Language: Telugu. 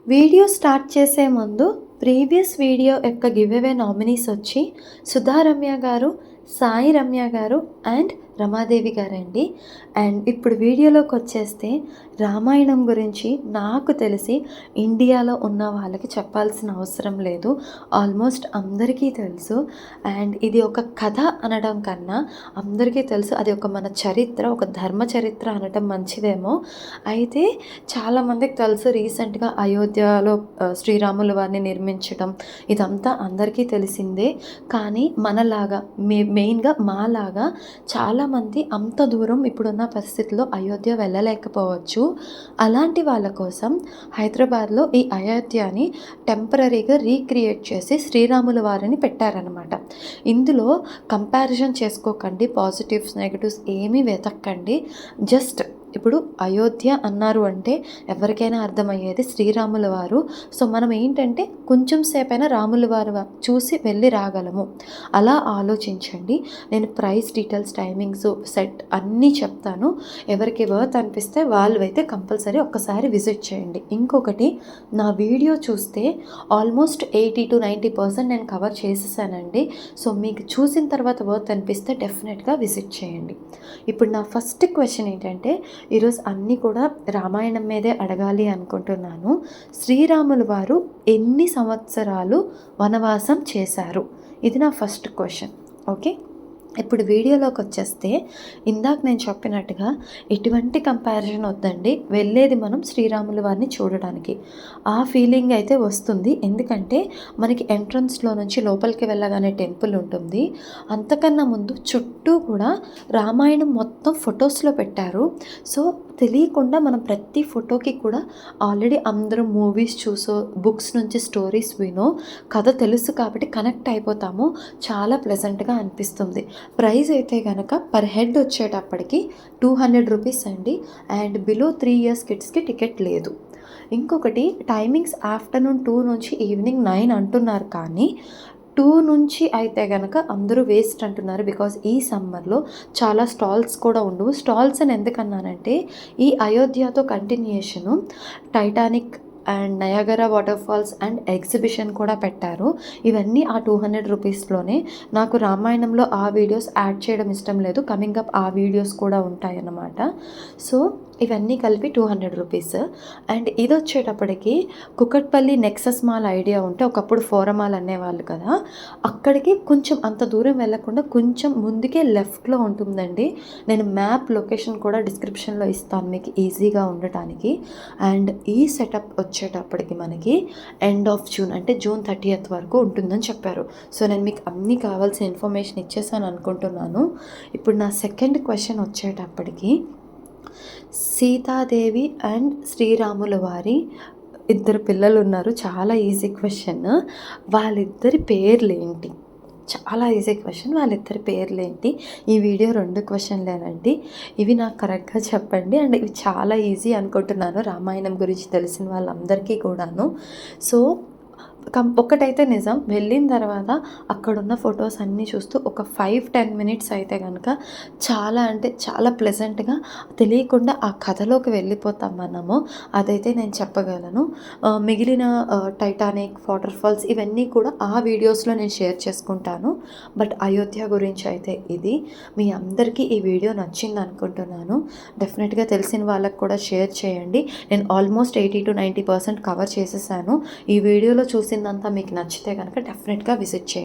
వీడియో స్టార్ట్ చేసే ముందు ప్రీవియస్ వీడియో యొక్క గివ్అవే నామినీస్ వచ్చి సుధా రమ్య గారు, సాయి రమ్య గారు అండ్ రమాదేవి గారండి. అండ్ ఇప్పుడు వీడియోలోకి వచ్చేస్తే రామాయణం గురించి నాకు తెలిసి ఇండియాలో ఉన్న వాళ్ళకి చెప్పాల్సిన అవసరం లేదు. ఆల్మోస్ట్ అందరికీ తెలుసు. అండ్ ఇది ఒక కథ అనడం కన్నా అందరికీ తెలుసు అది ఒక మన చరిత్ర, ఒక ధర్మ చరిత్ర అనడం మంచిదేమో. అయితే చాలామందికి తెలుసు రీసెంట్గా అయోధ్యలో శ్రీరాముల వారిని నిర్మించడం ఇదంతా అందరికీ తెలిసిందే. కానీ మనలాగా మెయిన్గా మాలాగా చాలామంది అంత దూరం ఇప్పుడున్న పరిస్థితుల్లో అయోధ్య వెళ్ళలేకపోవచ్చు. అలాంటి వాళ్ళ కోసం హైదరాబాద్లో ఈ అయోధ్యని టెంపరరీగా రీక్రియేట్ చేసి శ్రీరాముల వారిని పెట్టారనమాట. ఇందులో కంపారిజన్ చేసుకోకండి, పాజిటివ్స్ నెగటివ్స్ ఏమీ వెతక్కండి. జస్ట్ ఇప్పుడు అయోధ్య అన్నారు అంటే ఎవరికైనా అర్థమయ్యేది శ్రీరాముల వారు. సో మనం ఏంటంటే కొంచెం సేపైనా రాముల వారు చూసి వెళ్ళి రాగలము, అలా ఆలోచించండి. నేను ప్రైస్ డీటెయిల్స్, టైమింగ్స్, సెట్ అన్నీ చెప్తాను. ఎవరికి వర్త్ అనిపిస్తే వాళ్ళు అయితే కంపల్సరీ ఒక్కసారి విజిట్ చేయండి. ఇంకొకటి, నా వీడియో చూస్తే ఆల్మోస్ట్ 80-90% నేను కవర్ చేసేసానండి. సో మీకు చూసిన తర్వాత వర్త్ అనిపిస్తే డెఫినెట్గా విజిట్ చేయండి. ఇప్పుడు నా ఫస్ట్ క్వశ్చన్ ఏంటంటే, ఈరోజు అన్నీ కూడా రామాయణం మీదే అడగాలి అనుకుంటున్నాను. శ్రీరాముల వారు ఎన్ని సంవత్సరాలు వనవాసం చేశారు? ఇది నా ఫస్ట్ క్వశ్చన్. ఓకే, ఇప్పుడు వీడియోలోకి వచ్చేస్తే ఇందాక నేను చెప్పినట్టుగా ఎటువంటి కంపారిజన్ వద్దండి. వెళ్ళేది మనం శ్రీరాముల వారిని చూడడానికి. ఆ ఫీలింగ్ అయితే వస్తుంది, ఎందుకంటే మనకి ఎంట్రన్స్లో నుంచి లోపలికి వెళ్ళగానే టెంపుల్ ఉంటుంది. అంతకన్నా ముందు చుట్టూ కూడా రామాయణం మొత్తం ఫొటోస్లో పెట్టారు. సో తెలియకుండా మనం ప్రతి ఫోటోకి కూడా ఆల్రెడీ అందరూ మూవీస్ చూసో, బుక్స్ నుంచి స్టోరీస్ వినో, కథ తెలుసు కాబట్టి కనెక్ట్ అయిపోతాము. చాలా ప్లెజెంట్గా అనిపిస్తుంది. ప్రైస్ అయితే కనుక పర్ హెడ్ వచ్చేటప్పటికి 200 రూపీస్ అండి. అండ్ బిలో 3 years కిడ్స్కి టికెట్ లేదు. ఇంకొకటి, టైమింగ్స్ ఆఫ్టర్నూన్ 2 నుంచి ఈవినింగ్ 9 అంటున్నారు, కానీ 2 నుంచి అయితే కనుక అందరూ వేస్ట్ అంటున్నారు. బికాజ్ ఈ సమ్మర్లో చాలా స్టాల్స్ కూడా ఉండవు. స్టాల్స్ అని ఎందుకన్నానంటే, ఈ అయోధ్యతో continuation Titanic and Niagara water falls and exhibition కూడా పెట్టారు. ఇవన్నీ ఆ 200 రూపీస్లోనే. నాకు రామాయణంలో ఆ వీడియోస్ యాడ్ చేయడం ఇష్టం లేదు, కమింగ్ అప్ ఆ వీడియోస్ కూడా ఉంటాయన్నమాట. సో ఇవన్నీ కలిపి 200 రూపీస్. అండ్ ఇది వచ్చేటప్పటికి కుకట్పల్లి నెక్సస్ మాల్ ఐడియా ఉంటే, ఒకప్పుడు ఫోరం మాల్ అనేవాళ్ళు కదా, అక్కడికి కొంచెం అంత దూరం వెళ్ళకుండా కొంచెం ముందుకే లెఫ్ట్లో ఉంటుందండి. నేను మ్యాప్ లొకేషన్ కూడా డిస్క్రిప్షన్లో ఇస్తాను మీకు ఈజీగా ఉండటానికి. అండ్ ఈ సెటప్ వచ్చేటప్పటికి మనకి ఎండ్ ఆఫ్ జూన్, అంటే June 30th వరకు ఉంటుందని చెప్పారు. సో నేను మీకు అన్నీ కావాల్సిన ఇన్ఫర్మేషన్ ఇచ్చేసాను అనుకుంటున్నాను. ఇప్పుడు నా సెకండ్ క్వశ్చన్ వచ్చేటప్పటికి, సీతాదేవి అండ్ శ్రీరాముల వారి ఇద్దరు పిల్లలు ఉన్నారు. చాలా ఈజీ క్వశ్చన్. వాళ్ళిద్దరి పేర్లేంటి? చాలా ఈజీ క్వశ్చన్. వాళ్ళిద్దరి పేర్లేంటి? ఈ వీడియో 2 క్వశ్చన్లేనండి. ఇవి నాకు కరెక్ట్గా చెప్పండి. అండ్ ఇవి చాలా ఈజీ అనుకుంటున్నాను రామాయణం గురించి తెలిసిన వాళ్ళందరికీ కూడాను. సో ఒక్కటైతే నిజం, వెళ్ళిన తర్వాత అక్కడున్న ఫొటోస్ అన్నీ చూస్తూ ఒక 5-10 మినిట్స్ అయితే కనుక చాలా అంటే చాలా ప్లెజెంట్గా తెలియకుండా ఆ కథలోకి వెళ్ళిపోతాం మనము. అదైతే నేను చెప్పగలను. మిగిలిన టైటానిక్, వాటర్ ఫాల్స్ ఇవన్నీ కూడా ఆ వీడియోస్లో నేను షేర్ చేసుకుంటాను. బట్ అయోధ్య గురించి అయితే ఇది. మీ అందరికీ ఈ వీడియో నచ్చింది అనుకుంటున్నాను. డెఫినెట్గా తెలిసిన వాళ్ళకు కూడా షేర్ చేయండి. నేను ఆల్మోస్ట్ 80-90% కవర్ చేసేసాను. ఈ వీడియోలో చూసిందంతా మీకు నచ్చితే కనుక డెఫినెట్గా విజిట్ చేయండి.